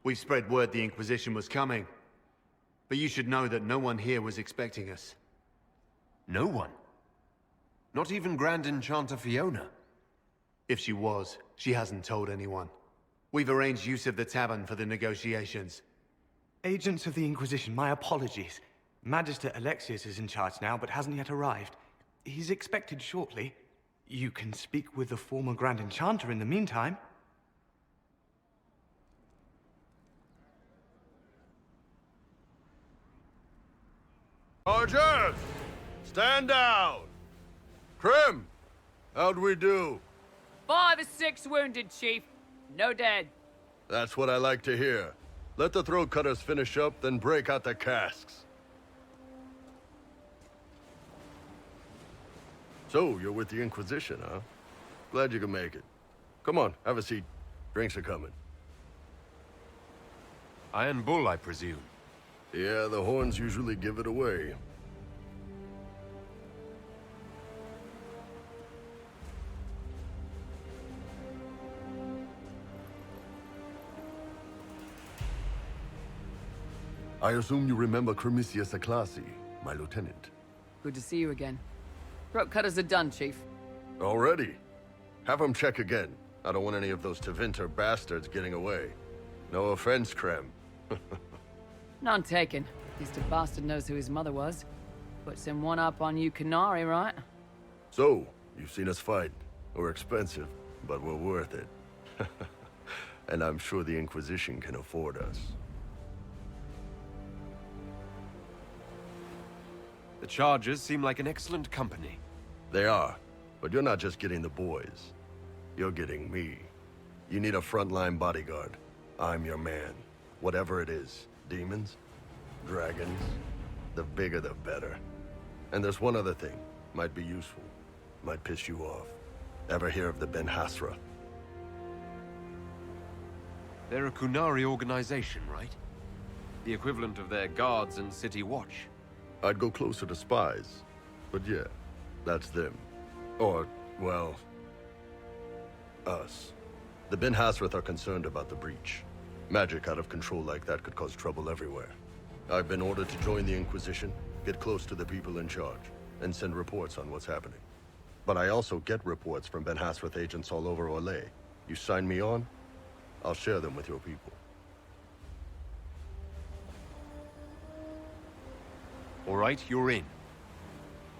We've spread word the Inquisition was coming. But you should know that no one here was expecting us. No one? Not even Grand Enchanter Fiona? If she was, she hasn't told anyone. We've arranged use of the tavern for the negotiations. Agents of the Inquisition, my apologies. Magister Alexius is in charge now, but hasn't yet arrived. He's expected shortly. You can speak with the former Grand Enchanter in the meantime. Archers! Stand down! Krim! How'd we do? 5 or 6 wounded, Chief. No dead. That's what I like to hear. Let the throat cutters finish up, then break out the casks. So, you're with the Inquisition, huh? Glad you can make it. Come on, have a seat. Drinks are coming. Iron Bull, I presume. Yeah, the horns usually give it away. I assume you remember Cremisius Aclassi, my lieutenant. Good to see you again. Throat cutters are done, Chief. Already? Have him check again. I don't want any of those Tevinter bastards getting away. No offense, Krem. None taken. At least a bastard knows who his mother was. Puts him one up on you Canary, right? So, you've seen us fight. We're expensive, but we're worth it. And I'm sure the Inquisition can afford us. The Chargers seem like an excellent company. They are, but you're not just getting the boys. You're getting me. You need a frontline bodyguard. I'm your man. Whatever it is. Demons? Dragons? The bigger the better. And there's one other thing. Might be useful. Might piss you off. Ever hear of the Ben Hasra? They're a Kunari organization, right? The equivalent of their guards and city watch. I'd go closer to spies. But yeah, that's them. Or, well, us. The Ben Hasrath are concerned about the breach. Magic out of control like that could cause trouble everywhere. I've been ordered to join the Inquisition, get close to the people in charge, and send reports on what's happening. But I also get reports from Ben Hasrath agents all over Orlais. You sign me on, I'll share them with your people. All right, you're in.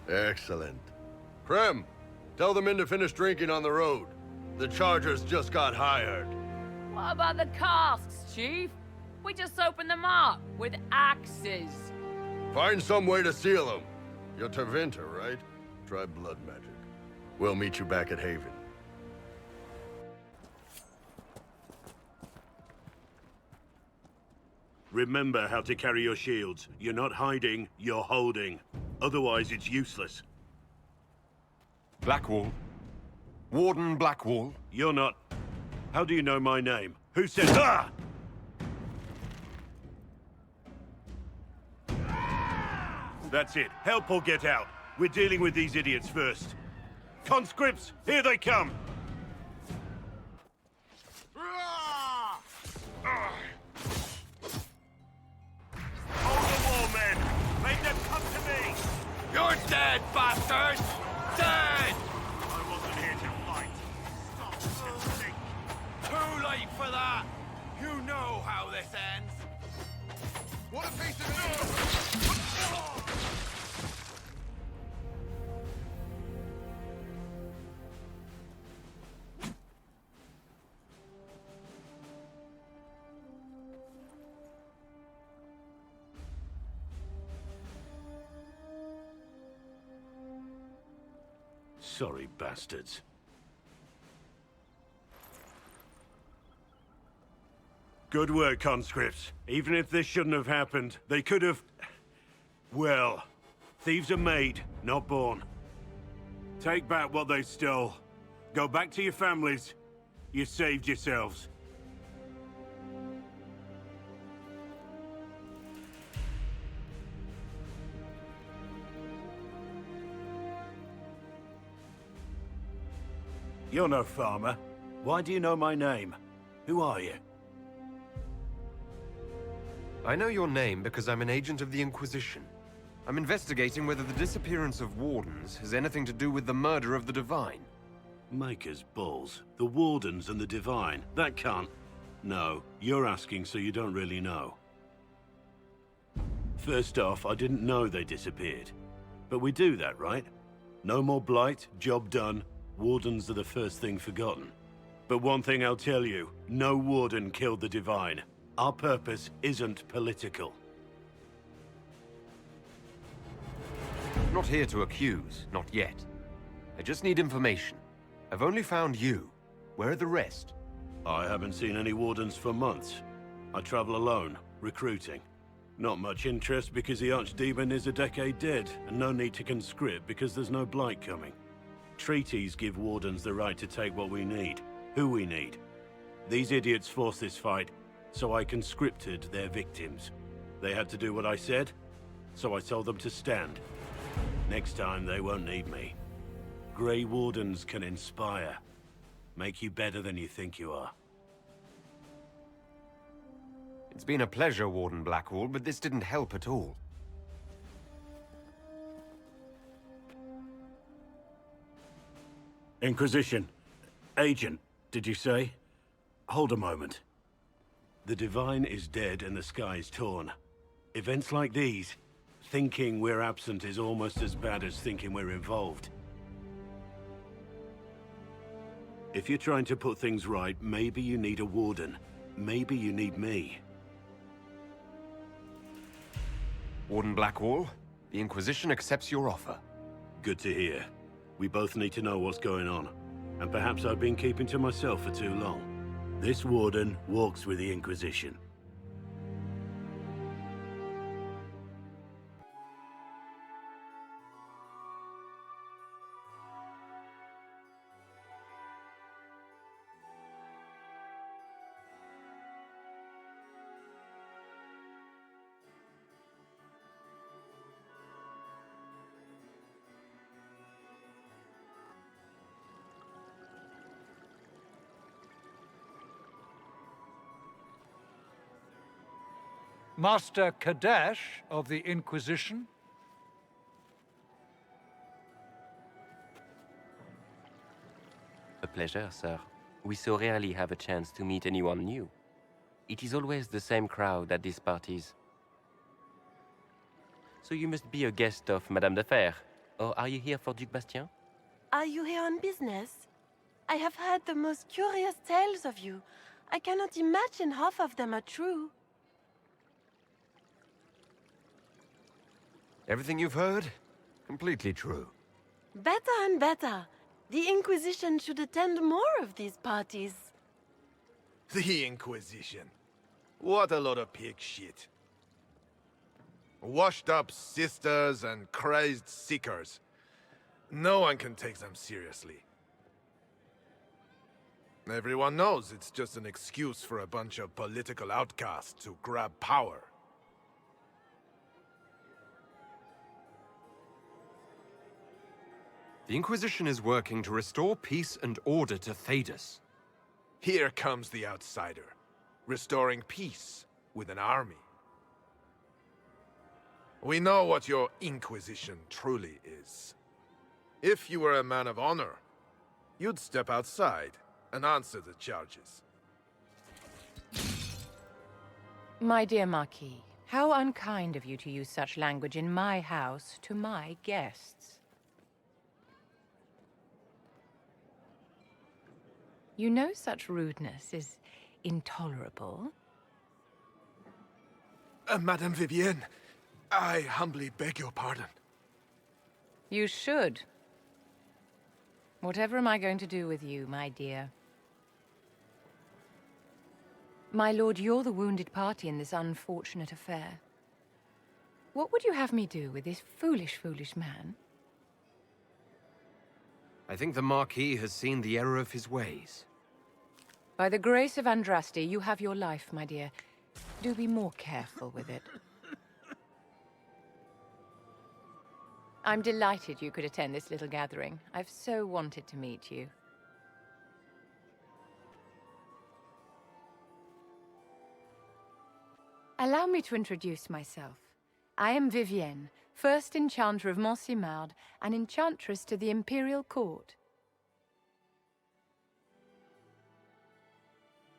Excellent. Krem, tell the men to finish drinking on the road. The Chargers just got hired. What about the casks, Chief? We just opened them up with axes. Find some way to seal them. You're Tevinter, right? Try blood magic. We'll meet you back at Haven. Remember how to carry your shields. You're not hiding, you're holding. Otherwise, it's useless. Blackwall. Warden Blackwall. You're not... How do you know my name? Who said... Ah! That's it. Help or get out. We're dealing with these idiots first. Conscripts, here they come! Hold the wall, men! Make them come to me! You're dead, bastards! Dead! I wasn't here to fight. Stop and think. Too late for that! You know how this ends! What a piece of Sorry, bastards. Good work, conscripts. Even if this shouldn't have happened, they could have... Well, thieves are made, not born. Take back what they stole. Go back to your families. You saved yourselves. You're no farmer. Why do you know my name? Who are you? I know your name because I'm an agent of the Inquisition. I'm investigating whether the disappearance of Wardens has anything to do with the murder of the Divine. Maker's balls. The Wardens and the Divine. That can't... No, you're asking so you don't really know. First off, I didn't know they disappeared. But we do that, right? No more blight, job done. Wardens are the first thing forgotten. But one thing I'll tell you, no Warden killed the Divine. Our purpose isn't political. I'm not here to accuse, not yet. I just need information. I've only found you. Where are the rest? I haven't seen any Wardens for months. I travel alone, recruiting. Not much interest because the Archdemon is a decade dead, and no need to conscript because there's no blight coming. Treaties give Wardens the right to take what we need, who we need. These idiots forced this fight, so I conscripted their victims. They had to do what I said, so I told them to stand. Next time they won't need me. Grey Wardens can inspire. Make you better than you think you are. It's been a pleasure, Warden Blackwall, but this didn't help at all. Inquisition. Agent, did you say? Hold a moment. The Divine is dead and the sky is torn. Events like these, thinking we're absent is almost as bad as thinking we're involved. If you're trying to put things right, maybe you need a Warden. Maybe you need me. Warden Blackwall, the Inquisition accepts your offer. Good to hear. We both need to know what's going on. And perhaps I've been keeping to myself for too long. This Warden walks with the Inquisition. Master Kadesh of the Inquisition? A pleasure, sir. We so rarely have a chance to meet anyone new. It is always the same crowd at these parties. So you must be a guest of Madame de Fer, or are you here for Duc Bastien? Are you here on business? I have heard the most curious tales of you. I cannot imagine half of them are true. Everything you've heard? Completely true. Better and better. The Inquisition should attend more of these parties. The Inquisition. What a lot of pig shit. Washed up sisters and crazed seekers. No one can take them seriously. Everyone knows it's just an excuse for a bunch of political outcasts to grab power. The Inquisition is working to restore peace and order to Thedas. Here comes the outsider, restoring peace with an army. We know what your Inquisition truly is. If you were a man of honor, you'd step outside and answer the charges. My dear Marquis, how unkind of you to use such language in my house to my guests. You know such rudeness is intolerable. Madame Vivienne, I humbly beg your pardon. You should. Whatever am I going to do with you, my dear? My lord, you're the wounded party in this unfortunate affair. What would you have me do with this foolish, foolish man? I think the Marquis has seen the error of his ways. By the grace of Andraste, you have your life, my dear. Do be more careful with it. I'm delighted you could attend this little gathering. I've so wanted to meet you. Allow me to introduce myself. I am Vivienne, first Enchanter of Montsimard and Enchantress to the Imperial Court.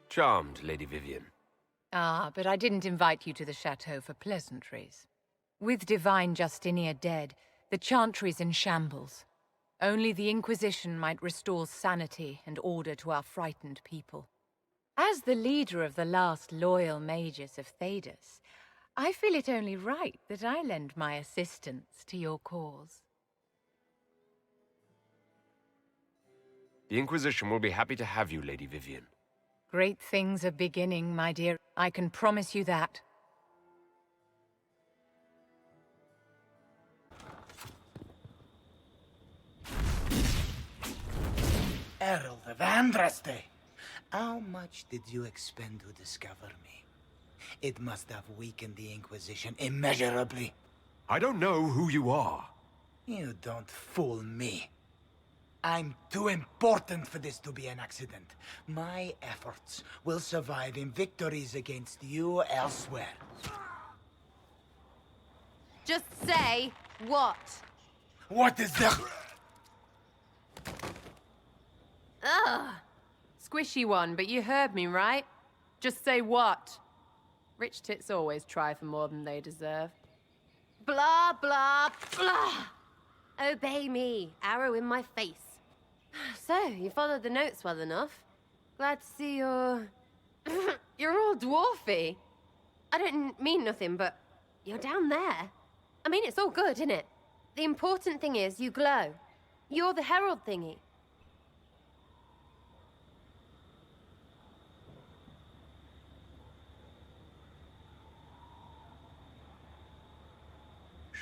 Charmed, Lady Vivienne. Ah, but I didn't invite you to the chateau for pleasantries. With Divine Justinia dead, the Chantry's in shambles. Only the Inquisition might restore sanity and order to our frightened people. As the leader of the last loyal mages of Thedas, I feel it only right that I lend my assistance to your cause. The Inquisition will be happy to have you, Lady Vivienne. Great things are beginning, my dear. I can promise you that. Herald of Andraste, how much did you expend to discover me? It must have weakened the Inquisition immeasurably. I don't know who you are. You don't fool me. I'm too important for this to be an accident. My efforts will survive in victories against you elsewhere. Just say what? What is the... Ugh. Squishy one, but you heard me, right? Just say what? Rich tits always try for more than they deserve. Blah, blah, blah. Obey me. Arrow in my face. So, you followed the notes well enough. Glad to see you're... you're all dwarfy. I don't mean nothing, but you're down there. I mean, it's all good, isn't it? The important thing is you glow. You're the herald thingy.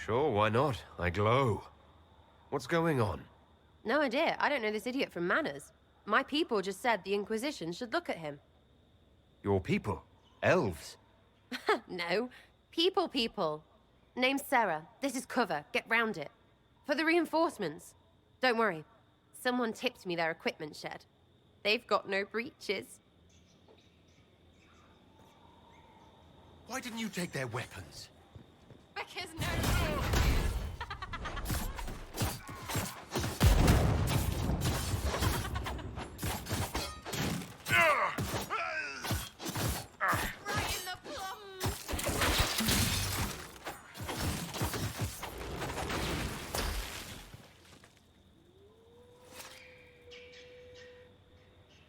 Sure, why not? I glow. What's going on? No idea. I don't know this idiot from Manners. My people just said the Inquisition should look at him. Your people? Elves? No. People. Name's Sarah. This is cover. Get round it. For the reinforcements. Don't worry. Someone tipped me their equipment shed. They've got no breaches. Why didn't you take their weapons? Because no...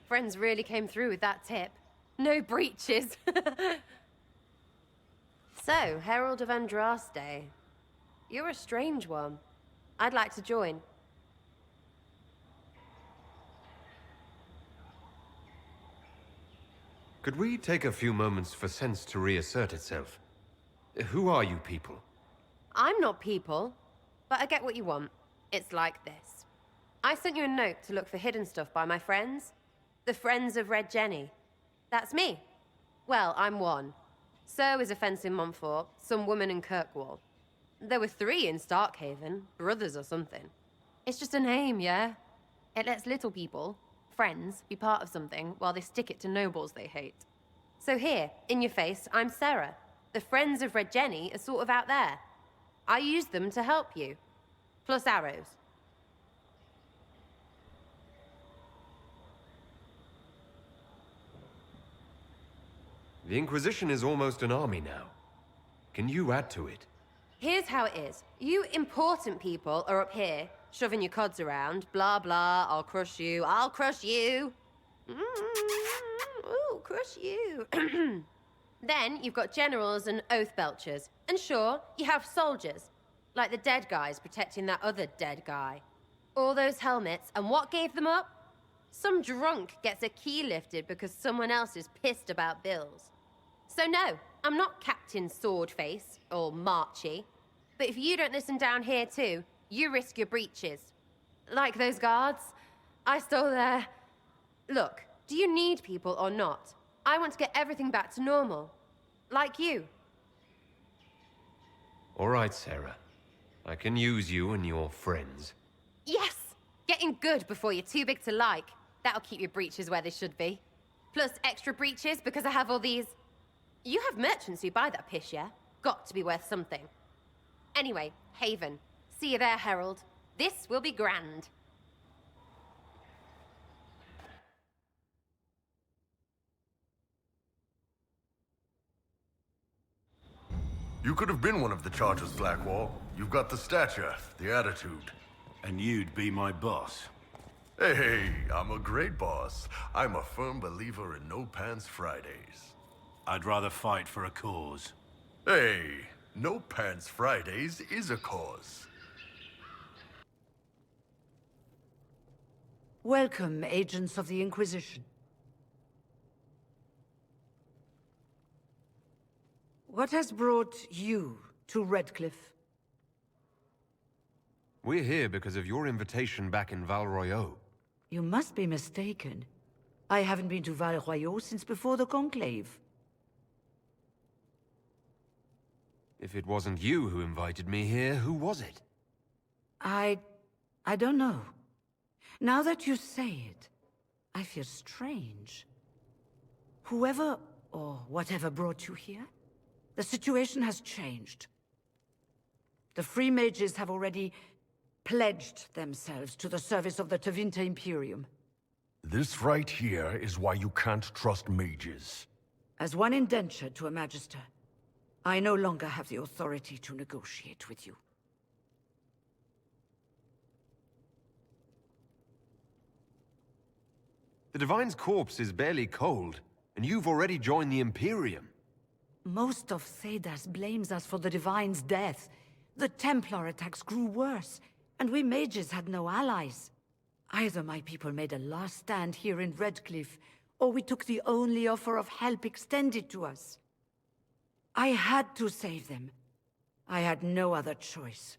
Friends really came through with that tip. No breaches. So, Herald of Andraste. You're a strange one. I'd like to join. Could we take a few moments for sense to reassert itself? Who are you people? I'm not people, but I get what you want. It's like this. I sent you a note to look for hidden stuff by my friends. The Friends of Red Jenny. That's me. Well, I'm one. So is a fence in Montfort, some woman in Kirkwall. There were 3 in Starkhaven, brothers or something. It's just a name, yeah? It lets little people, friends, be part of something while they stick it to nobles they hate. So here, in your face, I'm Sarah. The Friends of Red Jenny are sort of out there. I use them to help you. Plus arrows. The Inquisition is almost an army now. Can you add to it? Here's how it is. You important people are up here, shoving your cods around. Blah, blah, I'll crush you, I'll crush you. Ooh, crush you. Then you've got generals and oath belchers. And sure, you have soldiers. Like the dead guys protecting that other dead guy. All those helmets, and what gave them up? Some drunk gets a key lifted because someone else is pissed about bills. So no, I'm not Captain Swordface, or Marchy. But if you don't listen down here too, you risk your breeches. Like those guards, I stole their... Look, do you need people or not? I want to get everything back to normal. Like you. All right, Sarah. I can use you and your friends. Yes! Getting good before you're too big to like. That'll keep your breeches where they should be. Plus extra breeches because I have all these... You have merchants who buy that piss, yeah? Got to be worth something. Anyway, Haven. See you there, Herald. This will be grand. You could have been one of the Chargers, Blackwall. You've got the stature, the attitude. And you'd be my boss. Hey, I'm a great boss. I'm a firm believer in No Pants Fridays. I'd rather fight for a cause. Hey, No Pants Fridays is a cause. Welcome, agents of the Inquisition. What has brought you to Redcliffe? We're here because of your invitation back in Val Royeaux. You must be mistaken. I haven't been to Val Royeaux since before the Conclave. If it wasn't you who invited me here, who was it? I don't know. Now that you say it, I feel strange. Whoever or whatever brought you here, the situation has changed. The Free Mages have already pledged themselves to the service of the Tevinter Imperium. This right here is why you can't trust mages. As one indentured to a Magister, I no longer have the authority to negotiate with you. The Divine's corpse is barely cold, and you've already joined the Imperium. Most of Thedas blames us for the Divine's death. The Templar attacks grew worse, and we mages had no allies. Either my people made a last stand here in Redcliffe, or we took the only offer of help extended to us. I had to save them. I had no other choice.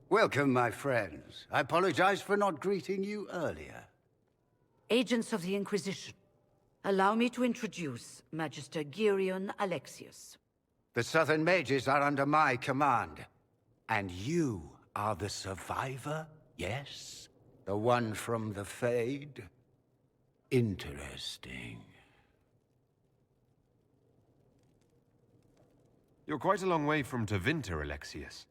Welcome, my friends. I apologize for not greeting you earlier. Agents of the Inquisition, allow me to introduce Magister Girion Alexius. The Southern Mages are under my command. And you are the survivor, yes? The one from the Fade? Interesting. You're quite a long way from Tevinter, Alexius.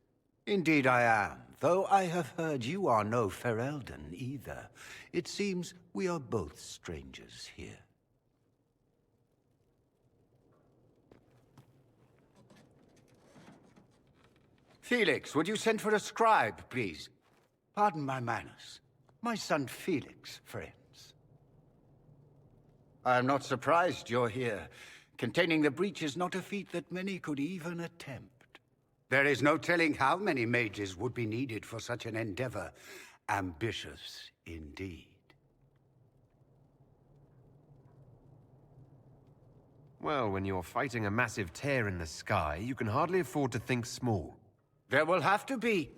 Indeed I am, though I have heard you are no Ferelden either. It seems we are both strangers here. Felix, would you send for a scribe, please? Pardon my manners. My son Felix, friends. I am not surprised you're here. Containing the breach is not a feat that many could even attempt. There is no telling how many mages would be needed for such an endeavor. Ambitious, indeed. Well, when you're fighting a massive tear in the sky, you can hardly afford to think small. There will have to be.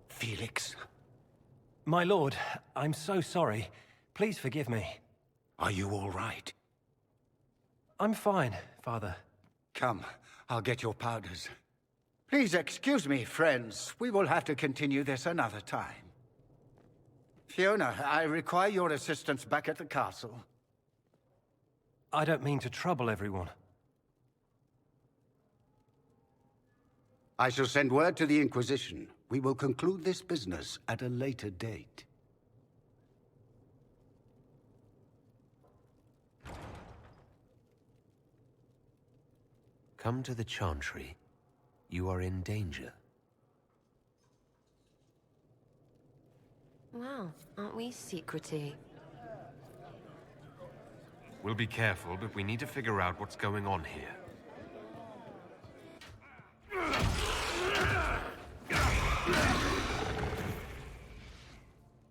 Felix. My lord, I'm so sorry. Please forgive me. Are you all right? I'm fine, Father. Come, I'll get your powders. Please excuse me, friends. We will have to continue this another time. Fiona, I require your assistance back at the castle. I don't mean to trouble everyone. I shall send word to the Inquisition. We will conclude this business at a later date. Come to the Chantry. You are in danger. Wow, aren't we secrety? We'll be careful, but we need to figure out what's going on here.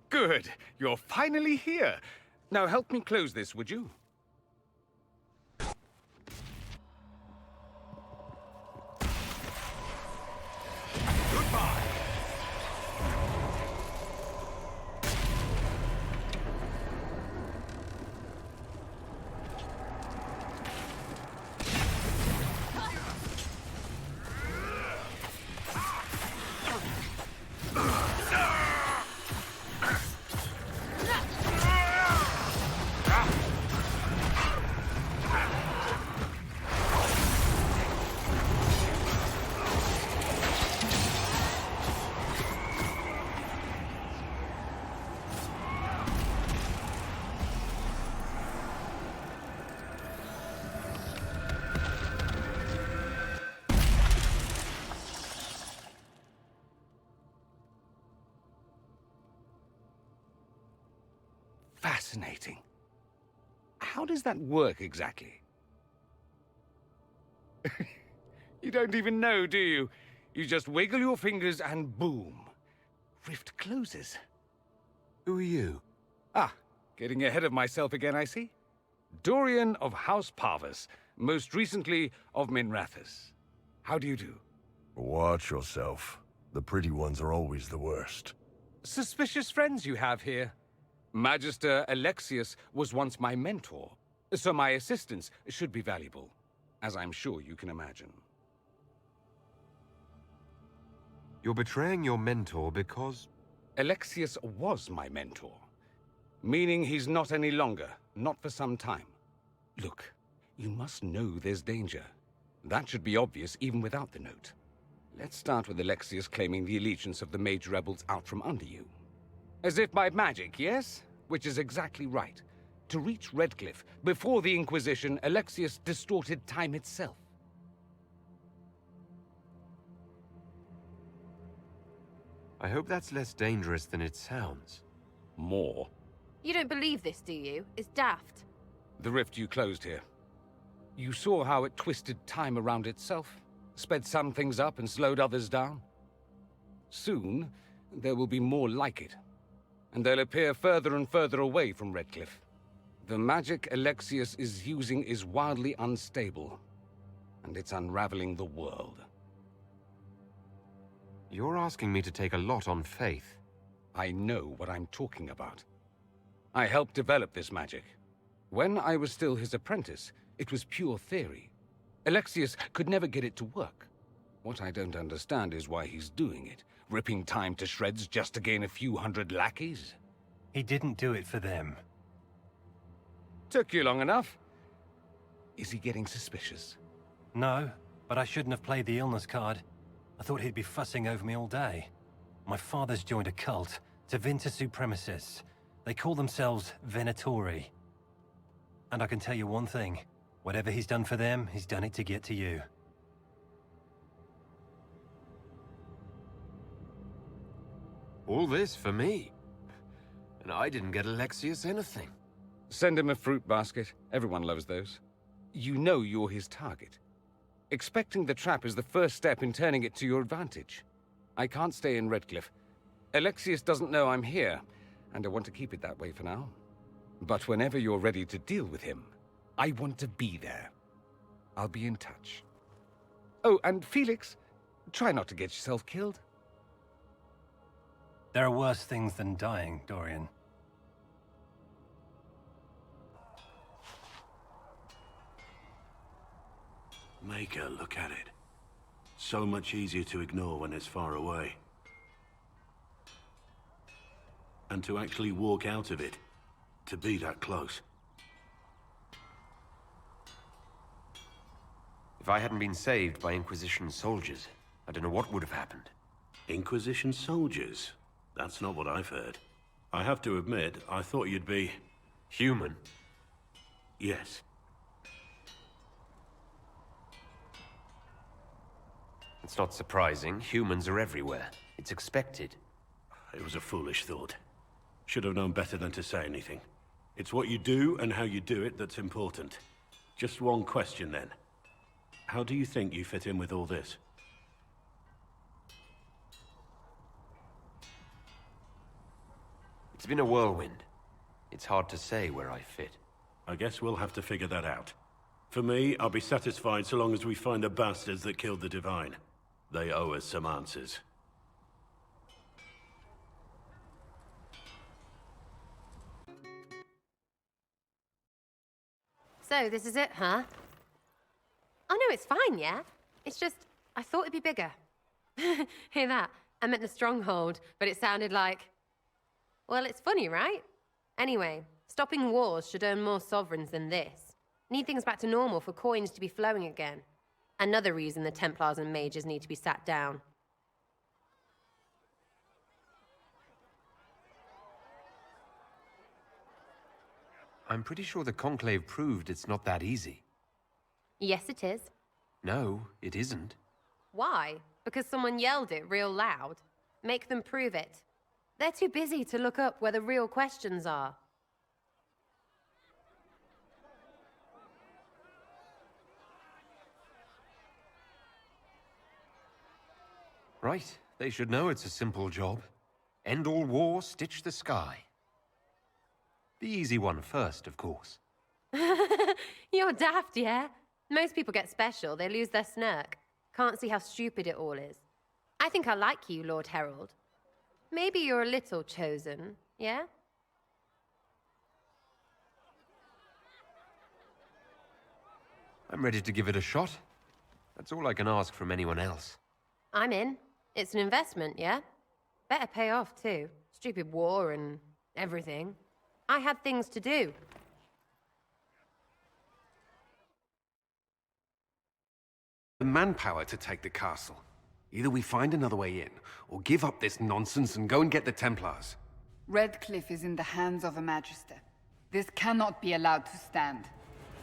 Good. You're finally here. Now help me close this, would you? Goodbye. Fascinating. How does that work exactly? You don't even know, do you? You just wiggle your fingers and boom. Rift closes. Who are you? Ah, getting ahead of myself again, I see. Dorian of House Parvus, most recently of Minrathous. How do you do? Watch yourself. The pretty ones are always the worst. Suspicious friends you have here. Magister Alexius was once my mentor, so my assistance should be valuable, as I'm sure you can imagine. You're betraying your mentor because... Alexius was my mentor, meaning he's not any longer, not for some time. Look, you must know there's danger. That should be obvious even without the note. Let's start with Alexius claiming the allegiance of the mage rebels out from under you. As if by magic, yes? Which is exactly right. To reach Redcliffe, before the Inquisition, Alexius distorted time itself. I hope that's less dangerous than it sounds. More. You don't believe this, do you? It's daft. The rift you closed here. You saw how it twisted time around itself, sped some things up and slowed others down. Soon, there will be more like it, and they'll appear further and further away from Redcliffe. The magic Alexius is using is wildly unstable, and it's unraveling the world. You're asking me to take a lot on faith. I know what I'm talking about. I helped develop this magic. When I was still his apprentice, it was pure theory. Alexius could never get it to work. What I don't understand is why he's doing it, ripping time to shreds just to gain a few hundred lackeys. He didn't do it for them. Took you long enough. Is he getting suspicious? No, but I shouldn't have played the illness card. I thought he'd be fussing over me all day. My father's joined a cult, Tevinter Supremacists. They call themselves Venatori. And I can tell you one thing. Whatever he's done for them, he's done it to get to you. All this for me? And I didn't get Alexius anything. Send him a fruit basket. Everyone loves those. You know you're his target. Expecting the trap is the first step in turning it to your advantage. I can't stay in Redcliffe. Alexius doesn't know I'm here, and I want to keep it that way for now. But whenever you're ready to deal with him, I want to be there. I'll be in touch. Oh, and Felix, try not to get yourself killed. There are worse things than dying, Dorian. Make her look at it. So much easier to ignore when it's far away. And to actually walk out of it. To be that close. If I hadn't been saved by Inquisition soldiers, I don't know what would have happened. Inquisition soldiers? That's not what I've heard. I have to admit, I thought you'd be... human? Yes. It's not surprising. Humans are everywhere. It's expected. It was a foolish thought. Should have known better than to say anything. It's what you do and how you do it that's important. Just one question then. How do you think you fit in with all this? It's been a whirlwind. It's hard to say where I fit. I guess we'll have to figure that out. For me, I'll be satisfied so long as we find the bastards that killed the Divine. They owe us some answers. So, this is it, huh? Oh no, it's fine, yeah? It's just, I thought it'd be bigger. Hear that? I meant the stronghold, but it sounded like... Well, it's funny, right? Anyway, stopping wars should earn more sovereigns than this. Need things back to normal for coins to be flowing again. Another reason the Templars and mages need to be sat down. I'm pretty sure the Conclave proved it's not that easy. Yes, it is. No, it isn't. Why? Because someone yelled it real loud? Make them prove it. They're too busy to look up where the real questions are. Right, they should know it's a simple job. End all war, stitch the sky. The easy one first, of course. You're daft, yeah? Most people get special, they lose their smirk. Can't see how stupid it all is. I think I like you, Lord Herald. Maybe you're a little chosen, yeah? I'm ready to give it a shot. That's all I can ask from anyone else. I'm in. It's an investment, yeah? Better pay off, too. Stupid war and everything. I had things to do. The manpower to take the castle. Either we find another way in, or give up this nonsense and go and get the Templars. Redcliffe is in the hands of a Magister. This cannot be allowed to stand.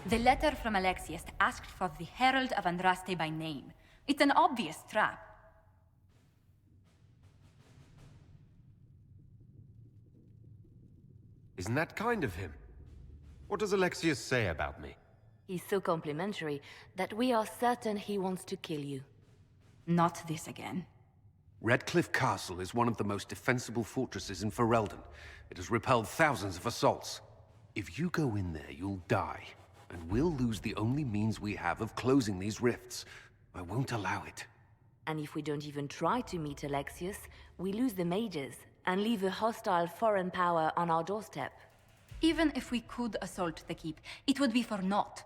The letter from Alexius asked for the Herald of Andraste by name. It's an obvious trap. Isn't that kind of him? What does Alexius say about me? He's so complimentary that we are certain he wants to kill you. Not this again. Redcliffe Castle is one of the most defensible fortresses in Ferelden. It has repelled thousands of assaults. If you go in there, you'll die. And we'll lose the only means we have of closing these rifts. I won't allow it. And if we don't even try to meet Alexius, we lose the mages and leave a hostile foreign power on our doorstep. Even if we could assault the keep, it would be for naught.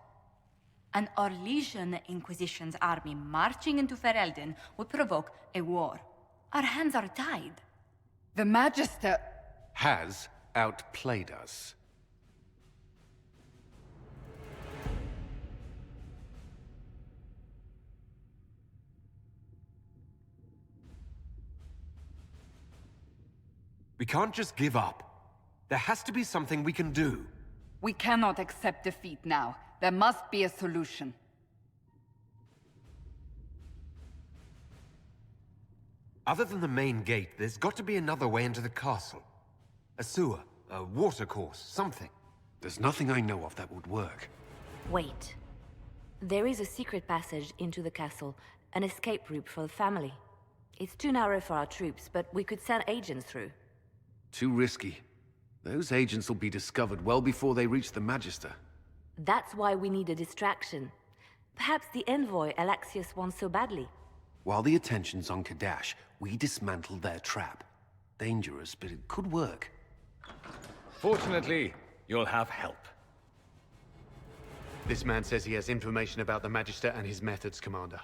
An Orlesian Inquisition's army marching into Ferelden would provoke a war. Our hands are tied. The Magister has outplayed us. We can't just give up. There has to be something we can do. We cannot accept defeat now. There must be a solution. Other than the main gate, there's got to be another way into the castle. A sewer, a watercourse, something. There's nothing I know of that would work. Wait. There is a secret passage into the castle, an escape route for the family. It's too narrow for our troops, but we could send agents through. Too risky. Those agents will be discovered well before they reach the Magister. That's why we need a distraction. Perhaps the envoy Alexius wants so badly. While the attention's on Kadash, we dismantle their trap. Dangerous, but it could work. Fortunately, you'll have help. This man says he has information about the Magister and his methods, Commander.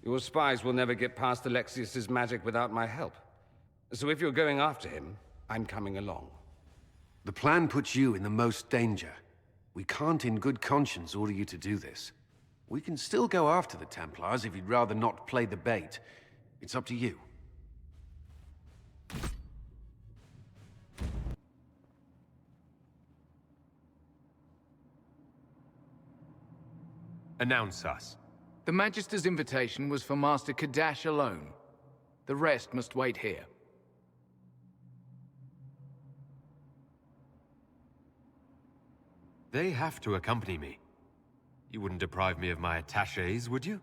Your spies will never get past Alexius's magic without my help. So if you're going after him, I'm coming along. The plan puts you in the most danger. We can't in good conscience order you to do this. We can still go after the Templars if you'd rather not play the bait. It's up to you. Announce us. The Magister's invitation was for Master Kadash alone. The rest must wait here. They have to accompany me. You wouldn't deprive me of my attachés, would you?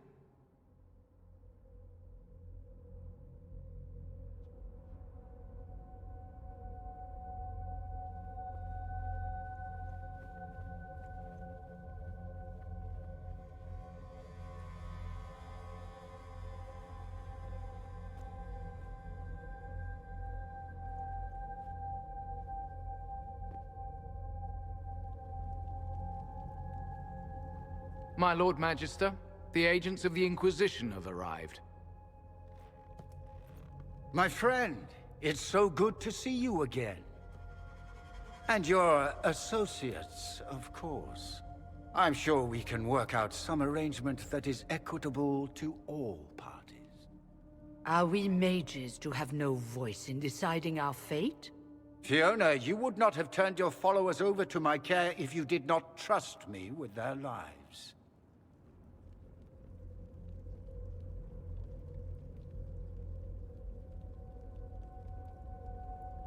My Lord Magister, the agents of the Inquisition have arrived. My friend, it's so good to see you again. And your associates, of course. I'm sure we can work out some arrangement that is equitable to all parties. Are we mages to have no voice in deciding our fate? Fiona, you would not have turned your followers over to my care if you did not trust me with their lives.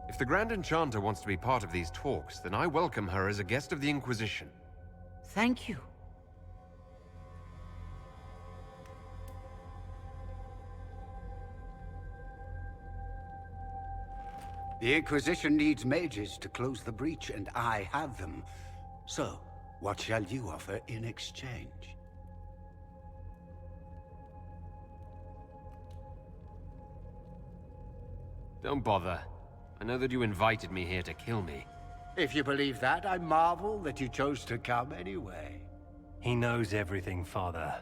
If the Grand Enchanter wants to be part of these talks, then I welcome her as a guest of the Inquisition. Thank you. The Inquisition needs mages to close the breach, and I have them. So, what shall you offer in exchange? Don't bother. I know that you invited me here to kill me. If you believe that, I marvel that you chose to come anyway. He knows everything, Father.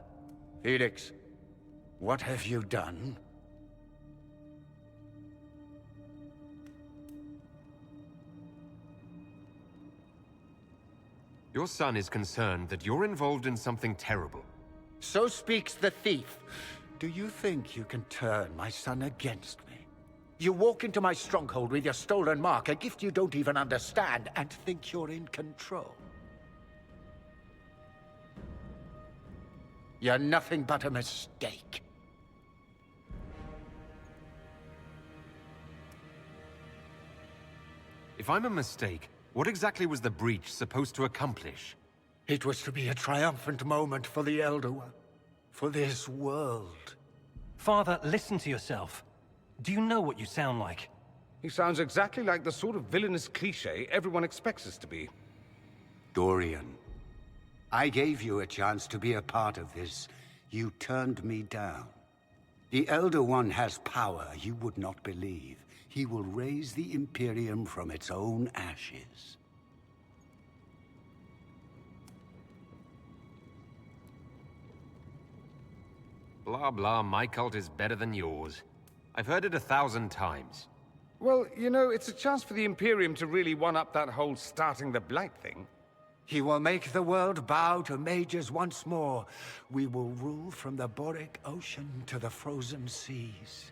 Felix, what have you done? Your son is concerned that you're involved in something terrible. So speaks the thief. Do you think you can turn my son against me? You walk into my stronghold with your stolen mark, a gift you don't even understand, and think you're in control. You're nothing but a mistake. If I'm a mistake, what exactly was the breach supposed to accomplish? It was to be a triumphant moment for the Elder One. For this world. Father, listen to yourself. Do you know what you sound like? He sounds exactly like the sort of villainous cliché everyone expects us to be. Dorian, I gave you a chance to be a part of this. You turned me down. The Elder One has power you would not believe. He will raise the Imperium from its own ashes. Blah blah, my cult is better than yours. I've heard it 1,000 times. Well, you know, it's a chance for the Imperium to really one-up that whole starting the Blight thing. He will make the world bow to mages once more. We will rule from the Boric Ocean to the frozen seas.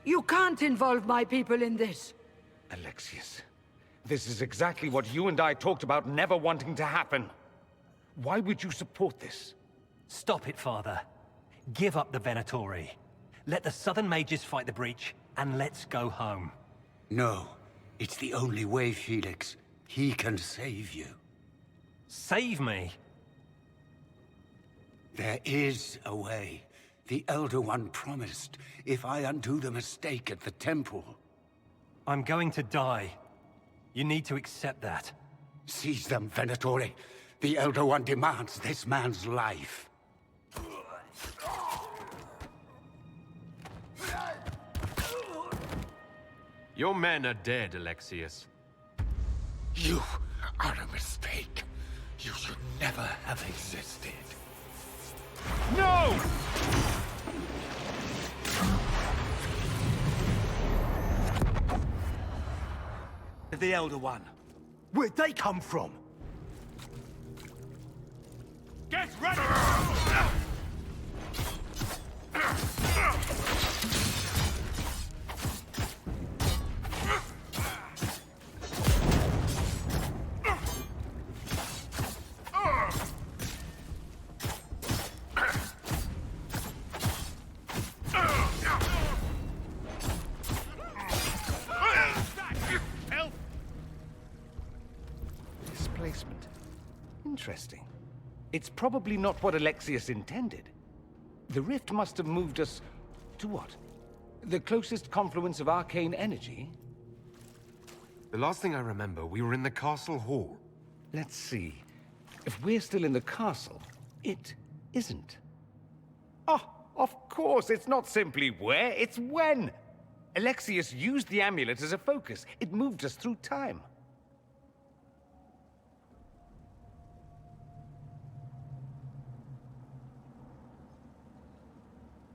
You can't involve my people in this. Alexius, this is exactly what you and I talked about never wanting to happen. Why would you support this? Stop it, Father. Give up the Venatori. Let the Southern Mages fight the breach, and let's go home. No, it's the only way, Felix. He can save you. Save me? There is a way. The Elder One promised, if I undo the mistake at the temple. I'm going to die. You need to accept that. Seize them, Venatori. The Elder One demands this man's life. Your men are dead, Alexius. You are a mistake. You should never have existed. No! The Elder One. Where'd they come from? Get ready! Displacement. Interesting. It's probably not what Alexius intended. The rift must have moved us to what? The closest confluence of arcane energy? The last thing I remember, we were in the castle hall. Let's see. If we're still in the castle, it isn't. Oh, of course, it's not simply where, it's when! Alexius used the amulet as a focus. It moved us through time.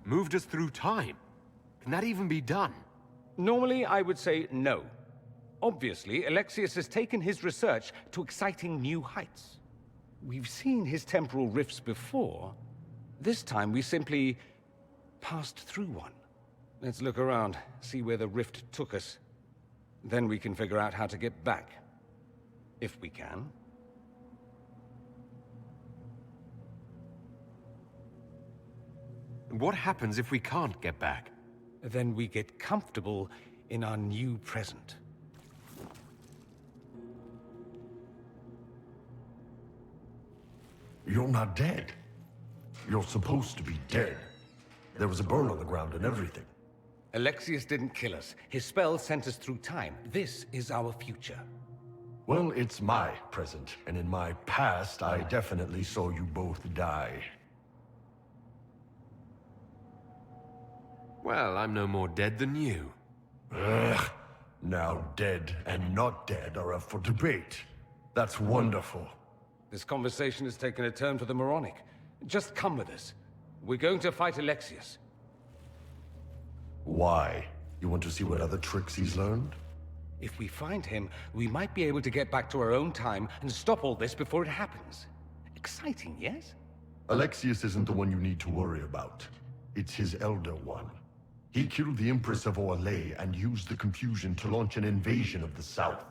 Moved us through time? Can that even be done? Normally, I would say no. Obviously, Alexius has taken his research to exciting new heights. We've seen his temporal rifts before. This time, we simply passed through one. Let's look around, see where the rift took us. Then we can figure out how to get back. If we can. What happens if we can't get back? Then we get comfortable in our new present. You're not dead. You're supposed to be dead. There was a burn on the ground and everything. Alexius didn't kill us. His spell sent us through time. This is our future. Well, it's my present, and in my past, I definitely saw you both die. Well, I'm no more dead than you. Ugh. Now dead and not dead are up for debate. That's wonderful. This conversation has taken a turn for the moronic. Just come with us. We're going to fight Alexius. Why? You want to see what other tricks he's learned? If we find him, we might be able to get back to our own time and stop all this before it happens. Exciting, yes? Alexius isn't the one you need to worry about. It's his Elder One. He killed the Empress of Orlais and used the confusion to launch an invasion of the South.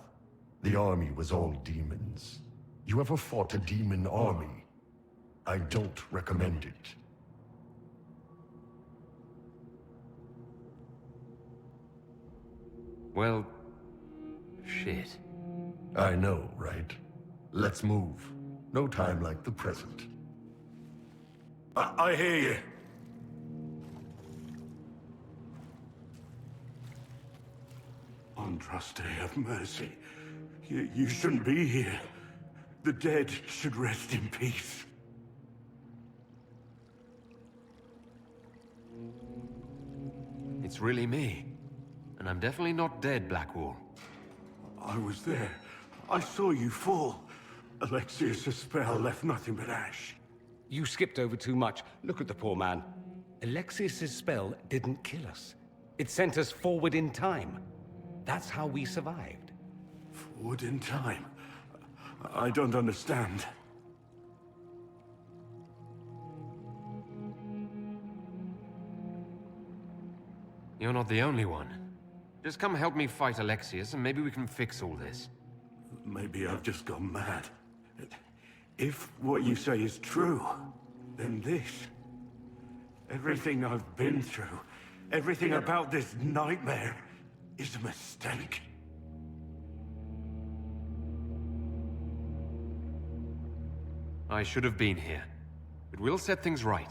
The army was all demons. You ever fought a demon army? I don't recommend it. Well, shit. I know, right? Let's move. No time like the present. I hear you. Andraste, have mercy. You shouldn't be here. The dead should rest in peace. It's really me. And I'm definitely not dead, Blackwall. I was there. I saw you fall. Alexius' spell left nothing but ash. You skipped over too much. Look at the poor man. Alexius' spell didn't kill us. It sent us forward in time. That's how we survived. Forward in time? I don't understand. You're not the only one. Just come help me fight Alexius, and maybe we can fix all this. Maybe I've just gone mad. If what you say is true, then this... everything I've been through, everything about this nightmare, is a mistake. I should have been here. But we'll set things right.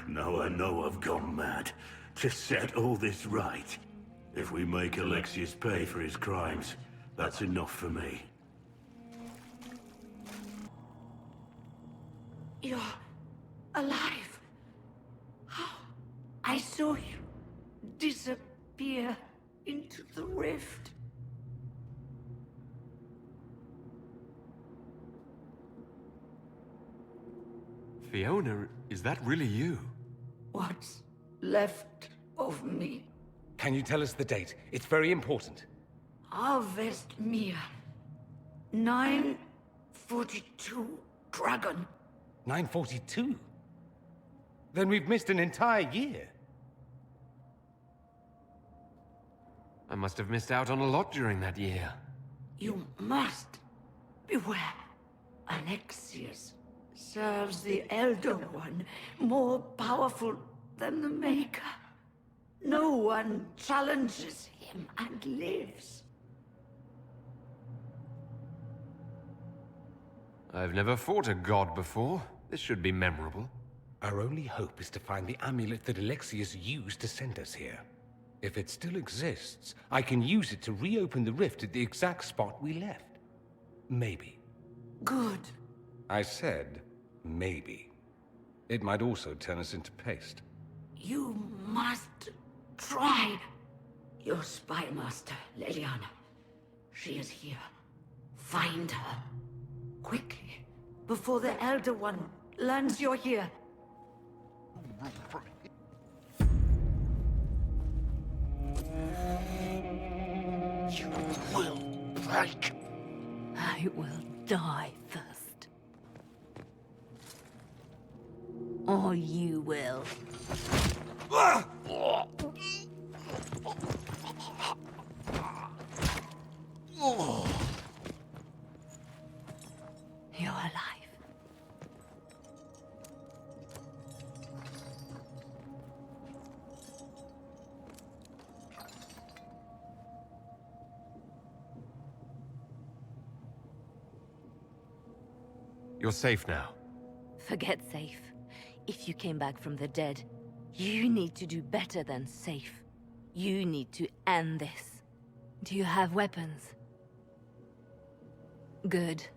Now I know I've gone mad. To set all this right. If we make Alexius pay for his crimes, that's enough for me. You're alive. How? I saw you disappear into the rift. Fiona, is that really you? What's left of me? Can you tell us the date? It's very important. Harvest Mir. 942 Dragon. 942? Then we've missed an entire year. I must have missed out on a lot during that year. You must beware. Alexius serves the Elder One, more powerful than the Maker. No one challenges him and lives. I've never fought a god before. This should be memorable. Our only hope is to find the amulet that Alexius used to send us here. If it still exists, I can use it to reopen the rift at the exact spot we left. Maybe. Good. I said, maybe. It might also turn us into paste. You must try. Your spy master, Leliana. She is here. Find her. Quickly. Before the Elder One learns you're here. You will break. I will die first. Or you will. You're alive. You're safe now. Forget safe. If you came back from the dead, You need to do better than safe. You need to end this. Do you have weapons? Good.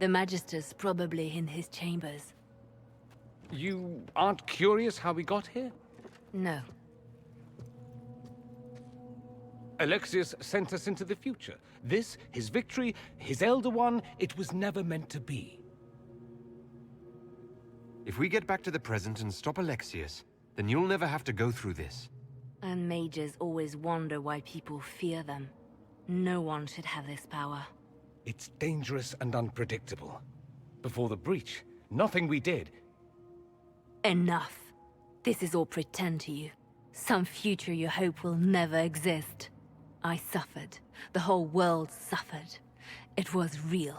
The Magister's probably in his chambers. You aren't curious how we got here? No. Alexius sent us into the future. This, his victory, his Elder One, it was never meant to be. If we get back to the present and stop Alexius, then you'll never have to go through this. And mages always wonder why people fear them. No one should have this power. It's dangerous and unpredictable. Before the breach, nothing we did. Enough. This is all pretend to you. Some future you hope will never exist. I suffered. The whole world suffered. It was real.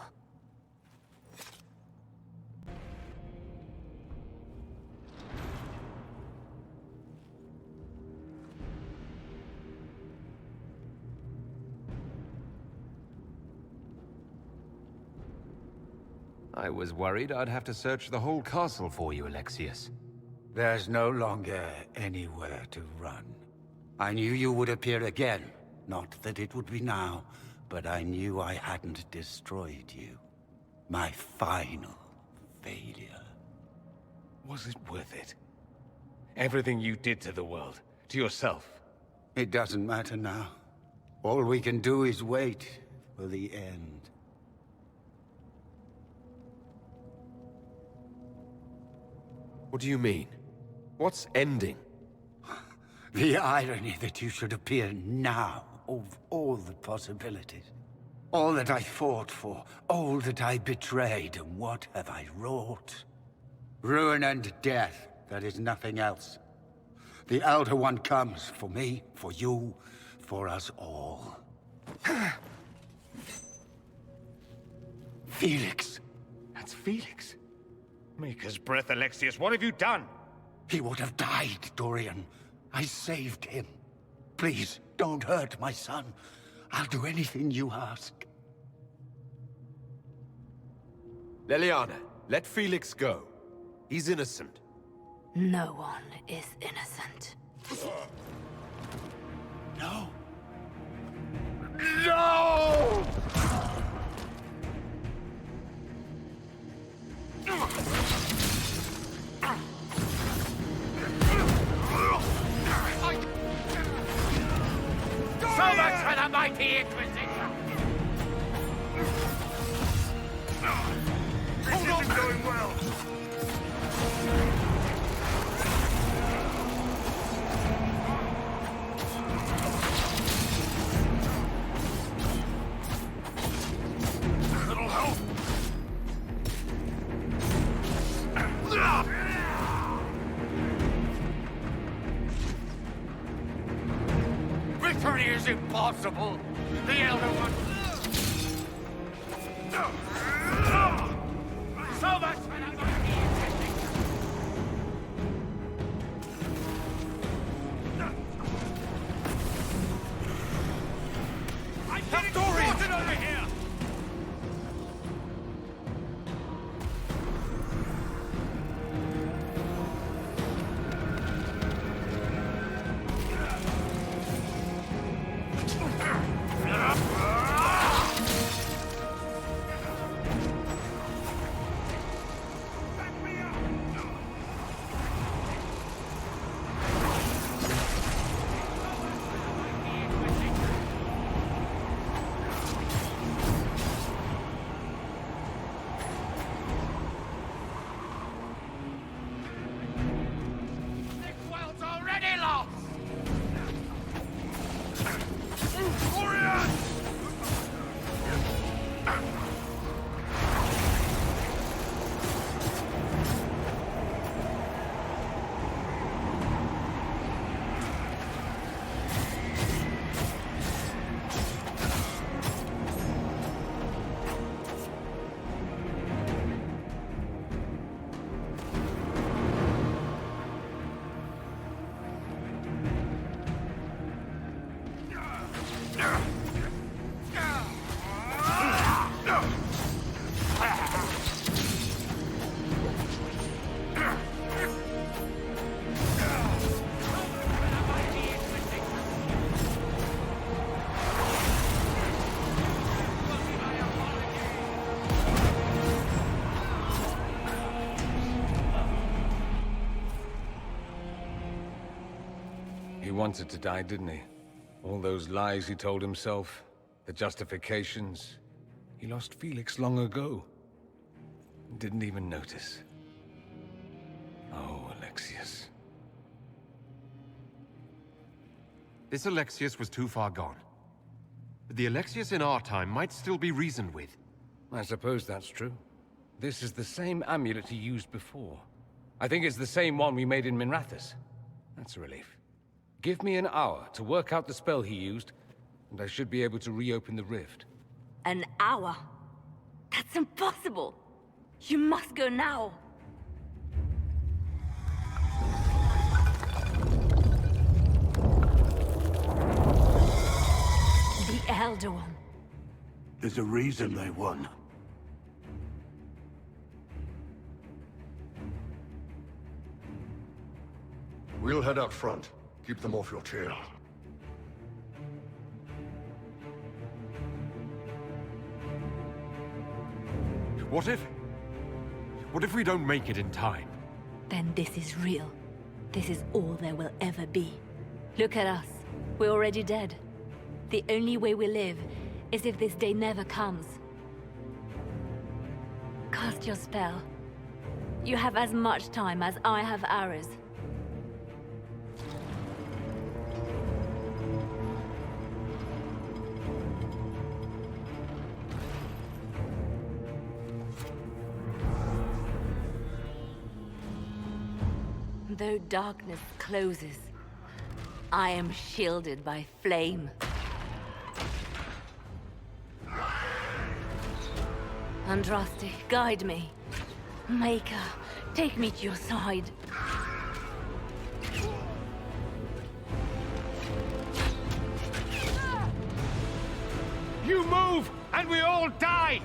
I was worried I'd have to search the whole castle for you, Alexius. There's no longer anywhere to run. I knew you would appear again. Not that it would be now, but I knew I hadn't destroyed you. My final failure. Was it worth it? Everything you did to the world, to yourself. It doesn't matter now. All we can do is wait for the end. What do you mean? What's ending? The irony that you should appear now, of all the possibilities. All that I fought for, all that I betrayed, and what have I wrought? Ruin and death, that is nothing else. The Elder One comes, for me, for you, for us all. Felix! That's Felix. Maker's breath, Alexius, what have you done? He would have died, Dorian. I saved him. Please, don't hurt my son. I'll do anything you ask. Leliana, let Felix go. He's innocent. No one is innocent. No. No! So much for the mighty Inquisition! This isn't going well! Little help! Victory is impossible! The Elder One... So much for the mighty Inquisition! I'm getting sorted over here! He wanted to die, didn't he? All those lies he told himself, the justifications. He lost Felix long ago. Didn't even notice. Oh, Alexius. This Alexius was too far gone. But the Alexius in our time might still be reasoned with. I suppose that's true. This is the same amulet he used before. I think it's the same one we made in Minrathous. That's a relief. Give me an hour to work out the spell he used, and I should be able to reopen the rift. An hour? That's impossible! You must go now! The Elder One. There's a reason they won. We'll head out front. Keep them off your tail. What if we don't make it in time? Then this is real. This is all there will ever be. Look at us. We're already dead. The only way we live is if this day never comes. Cast your spell. You have as much time as I have hours. Though darkness closes, I am shielded by flame. Andraste, guide me. Maker, take me to your side. You move, and we all die!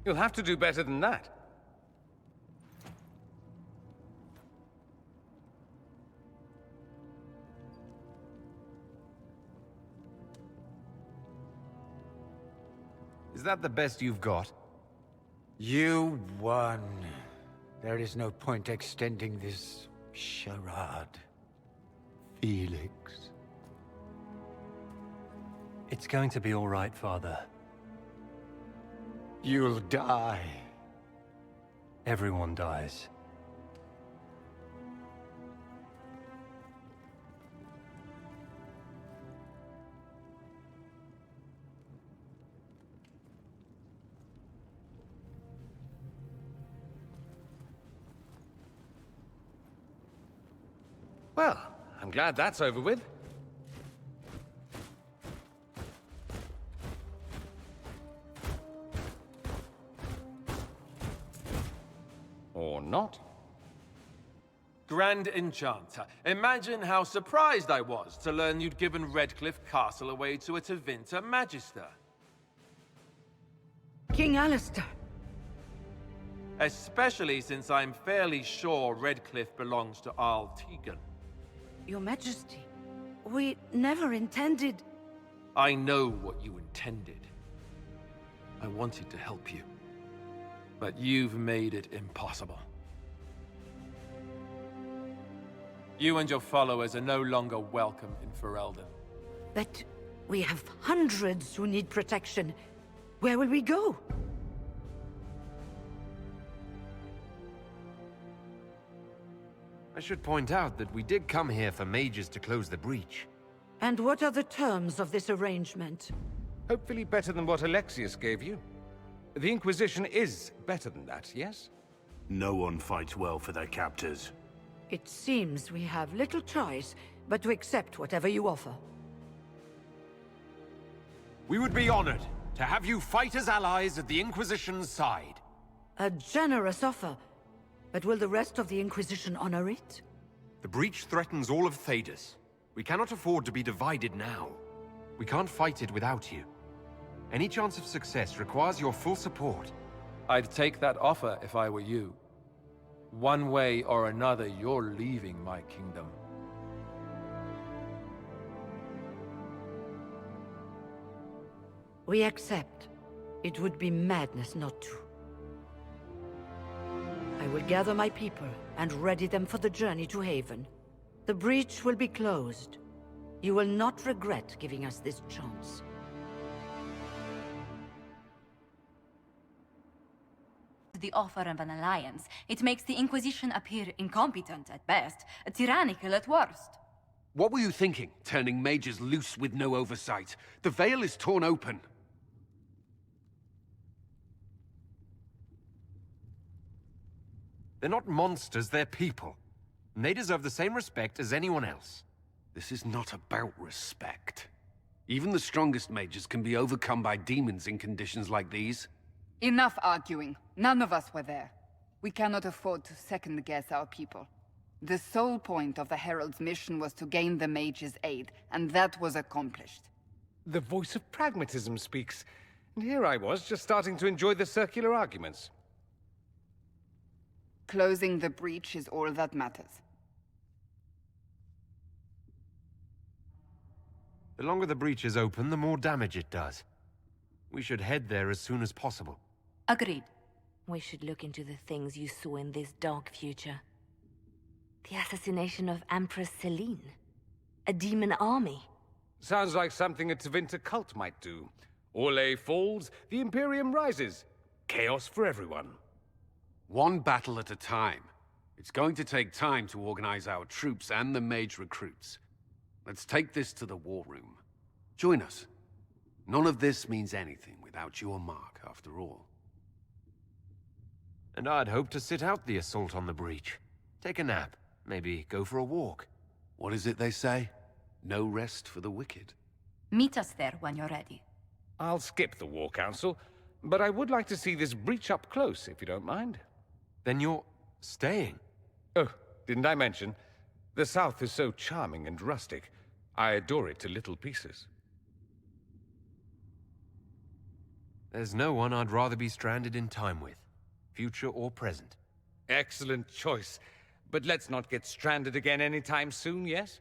You'll have to do better than that. Is that the best you've got? You won. There is no point extending this charade. Felix. It's going to be all right, Father. You'll die. Everyone dies. Well, I'm glad that's over with. Or not. Grand Enchanter, imagine how surprised I was to learn you'd given Redcliffe Castle away to a Tevinter Magister. King Alistair. Especially since I'm fairly sure Redcliffe belongs to Arl Tegan. Your Majesty, we never intended... I know what you intended. I wanted to help you. But you've made it impossible. You and your followers are no longer welcome in Ferelden. But we have hundreds who need protection. Where will we go? I should point out that we did come here for mages to close the breach. And what are the terms of this arrangement? Hopefully better than what Alexius gave you. The Inquisition is better than that, yes? No one fights well for their captors. It seems we have little choice but to accept whatever you offer. We would be honored to have you fight as allies at the Inquisition's side. A generous offer. But will the rest of the Inquisition honor it? The breach threatens all of Thedas. We cannot afford to be divided now. We can't fight it without you. Any chance of success requires your full support. I'd take that offer if I were you. One way or another, you're leaving my kingdom. We accept. It would be madness not to. I will gather my people and ready them for the journey to Haven. The breach will be closed. You will not regret giving us this chance. The offer of an alliance. It makes the Inquisition appear incompetent at best, tyrannical at worst. What were you thinking, turning mages loose with no oversight? The veil is torn open. They're not monsters, they're people. And they deserve the same respect as anyone else. This is not about respect. Even the strongest mages can be overcome by demons in conditions like these. Enough arguing. None of us were there. We cannot afford to second-guess our people. The sole point of the Herald's mission was to gain the mage's aid, and that was accomplished. The voice of pragmatism speaks. And here I was, just starting to enjoy the circular arguments. Closing the breach is all that matters. The longer the breach is open, the more damage it does. We should head there as soon as possible. Agreed. We should look into the things you saw in this dark future. The assassination of Empress Celine. A demon army. Sounds like something a Tevinter cult might do. Orlais falls, the Imperium rises. Chaos for everyone. One battle at a time. It's going to take time to organize our troops and the mage recruits. Let's take this to the war room. Join us. None of this means anything without your mark, after all. And I'd hoped to sit out the assault on the breach. Take a nap. Maybe go for a walk. What is it they say? No rest for the wicked. Meet us there when you're ready. I'll skip the War Council, but I would like to see this breach up close, if you don't mind. Then you're staying? Oh, didn't I mention? The South is so charming and rustic. I adore it to little pieces. There's no one I'd rather be stranded in time with, future or present. Excellent choice. But let's not get stranded again anytime soon, yes?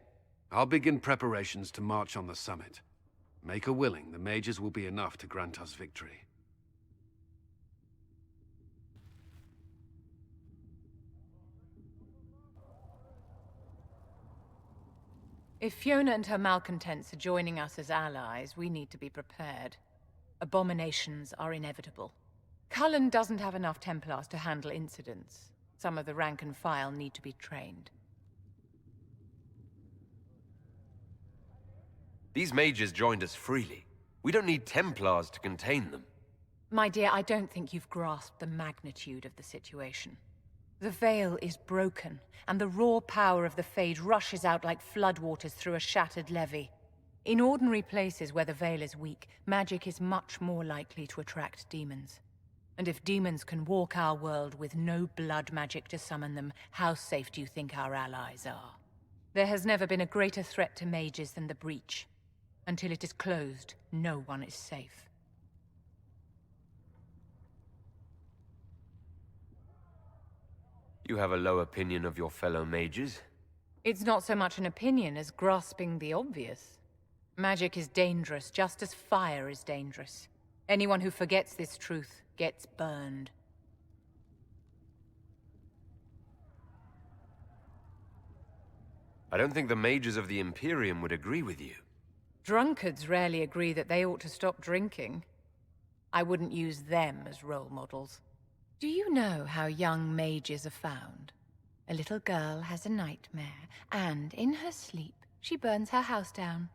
I'll begin preparations to march on the summit. Make a willing, the mages will be enough to grant us victory. If Fiona and her malcontents are joining us as allies, we need to be prepared. Abominations are inevitable. Cullen doesn't have enough Templars to handle incidents. Some of the rank and file need to be trained. These mages joined us freely. We don't need Templars to contain them. My dear, I don't think you've grasped the magnitude of the situation. The veil is broken, and the raw power of the Fade rushes out like floodwaters through a shattered levee. In ordinary places where the veil is weak, magic is much more likely to attract demons. And if demons can walk our world with no blood magic to summon them, how safe do you think our allies are? There has never been a greater threat to mages than the breach. Until it is closed, no one is safe. You have a low opinion of your fellow mages? It's not so much an opinion as grasping the obvious. Magic is dangerous, just as fire is dangerous. Anyone who forgets this truth gets burned. I don't think the mages of the Imperium would agree with you. Drunkards rarely agree that they ought to stop drinking. I wouldn't use them as role models. Do you know how young mages are found? A little girl has a nightmare, and in her sleep, she burns her house down.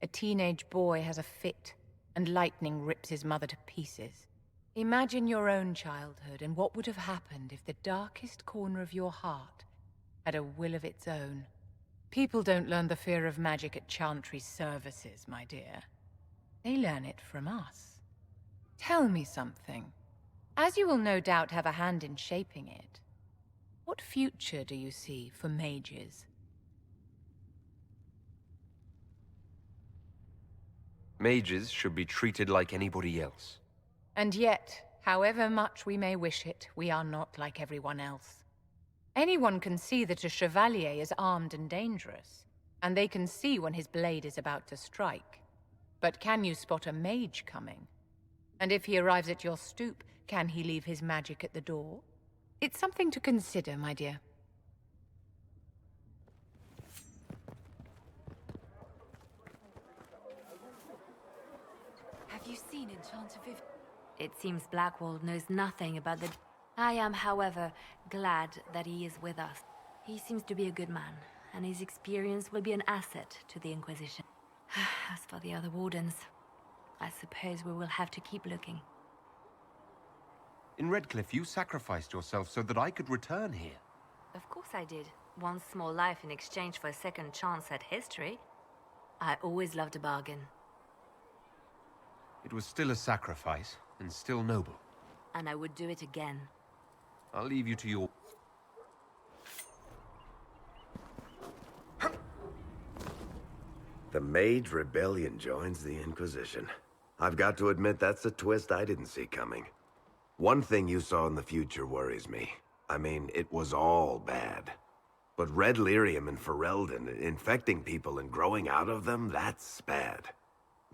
A teenage boy has a fit, and lightning rips his mother to pieces. Imagine your own childhood and what would have happened if the darkest corner of your heart had a will of its own. People don't learn the fear of magic at Chantry's services, my dear. They learn it from us. Tell me something. As you will no doubt have a hand in shaping it, what future do you see for mages? Mages should be treated like anybody else. And yet, however much we may wish it, we are not like everyone else. Anyone can see that a chevalier is armed and dangerous, and they can see when his blade is about to strike. But can you spot a mage coming? And if he arrives at your stoop, can he leave his magic at the door? It's something to consider, my dear. Have you seen Enchanter Viv? It seems Blackwall knows nothing about the... I am, however, glad that he is with us. He seems to be a good man, and his experience will be an asset to the Inquisition. As for the other wardens, I suppose we will have to keep looking. In Redcliffe, you sacrificed yourself so that I could return here. Of course I did. One small life in exchange for a second chance at history. I always loved a bargain. It was still a sacrifice, and still noble. And I would do it again. I'll leave you to your... The Mage Rebellion joins the Inquisition. I've got to admit that's a twist I didn't see coming. One thing you saw in the future worries me. I mean, it was all bad. But Red Lyrium and Ferelden, infecting people and growing out of them, that's bad.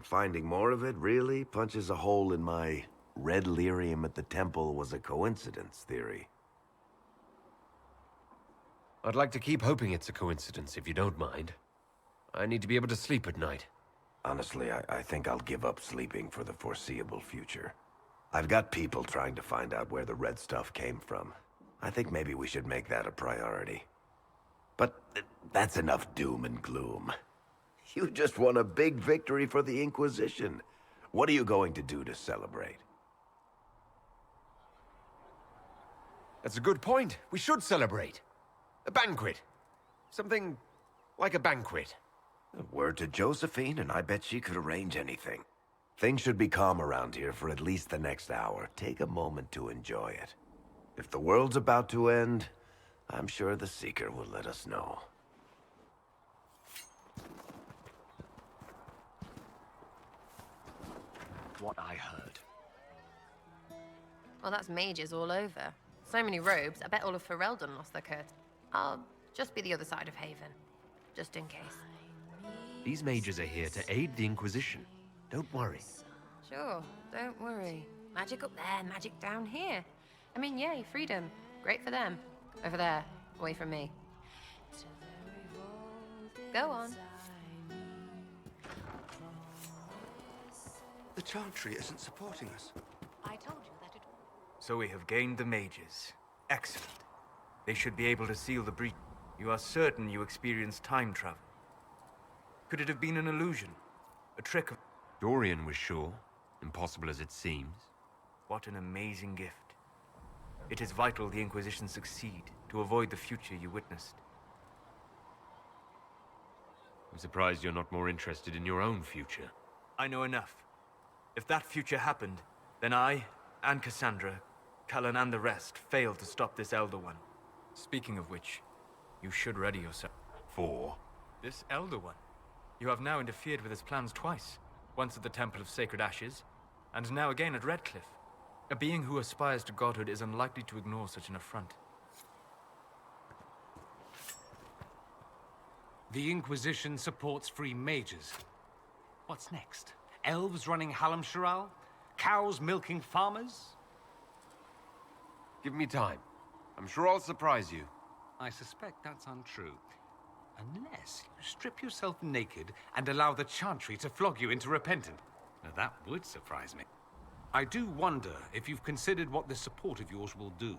Finding more of it really punches a hole in my Red Lyrium at the temple was a coincidence theory. I'd like to keep hoping it's a coincidence, if you don't mind. I need to be able to sleep at night. Honestly, I think I'll give up sleeping for the foreseeable future. I've got people trying to find out where the red stuff came from. I think maybe we should make that a priority. But that's enough doom and gloom. You just won a big victory for the Inquisition. What are you going to do to celebrate? That's a good point. We should celebrate. A banquet. Something like a banquet. Word to Josephine, and I bet she could arrange anything. Things should be calm around here for at least the next hour. Take a moment to enjoy it. If the world's about to end, I'm sure the Seeker will let us know. What I heard. Well, that's mages all over. So many robes, I bet all of Ferelden lost their curtain. I'll just be the other side of Haven, just in case. These mages are here to aid the Inquisition. Don't worry. Sure, don't worry. Magic up there, magic down here. I mean, yay, freedom. Great for them. Over there, away from me. Go on. The Chantry isn't supporting us. I told you that it... So we have gained the mages. Excellent. They should be able to seal the breach. You are certain you experienced time travel? Could it have been an illusion? A trick of... Dorian was sure, impossible as it seems. What an amazing gift. It is vital the Inquisition succeed to avoid the future you witnessed. I'm surprised you're not more interested in your own future. I know enough. If that future happened, then I, and Cassandra, Cullen and the rest, failed to stop this Elder One. Speaking of which, you should ready yourself. For? This Elder One. You have now interfered with his plans twice. Once at the Temple of Sacred Ashes, and now again at Redcliffe. A being who aspires to godhood is unlikely to ignore such an affront. The Inquisition supports free mages. What's next? Elves running Halamsharal? Cows milking farmers? Give me time. I'm sure I'll surprise you. I suspect that's untrue. Unless you strip yourself naked and allow the Chantry to flog you into repentance. Now that would surprise me. I do wonder if you've considered what this support of yours will do.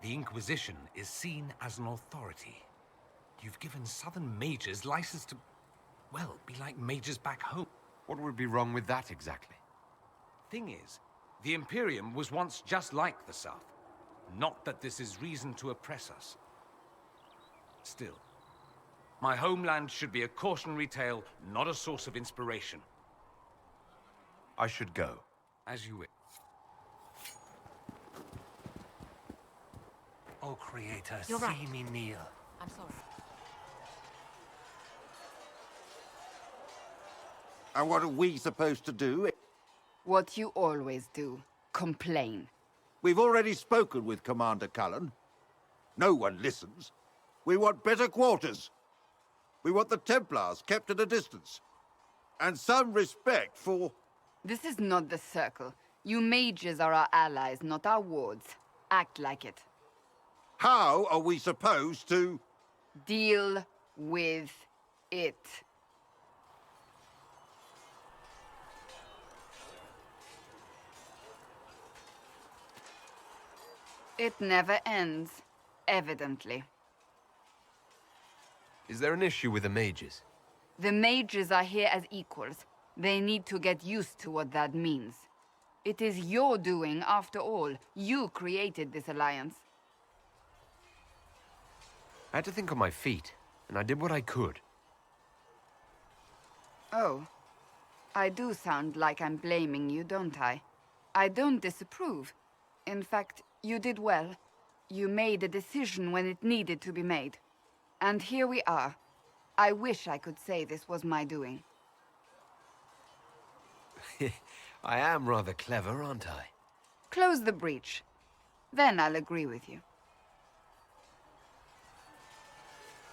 The Inquisition is seen as an authority. You've given Southern mages license to, well, be like mages back home. What would be wrong with that exactly? Thing is, the Imperium was once just like the South. Not that this is reason to oppress us. Still, my homeland should be a cautionary tale, not a source of inspiration. I should go. As you wish. Oh, Creator, You're see right. me kneel. I'm sorry. And what are we supposed to do? What you always do. Complain. We've already spoken with Commander Cullen. No one listens. We want better quarters. We want the Templars kept at a distance. And some respect for... This is not the Circle. You mages are our allies, not our wards. Act like it. How are we supposed to... Deal with it. It never ends, evidently. Is there an issue with the mages? The mages are here as equals. They need to get used to what that means. It is your doing, after all. You created this alliance. I had to think on my feet, and I did what I could. Oh. I do sound like I'm blaming you, don't I? I don't disapprove. In fact, you did well. You made a decision when it needed to be made. And here we are. I wish I could say this was my doing. I am rather clever, aren't I? Close the breach. Then I'll agree with you.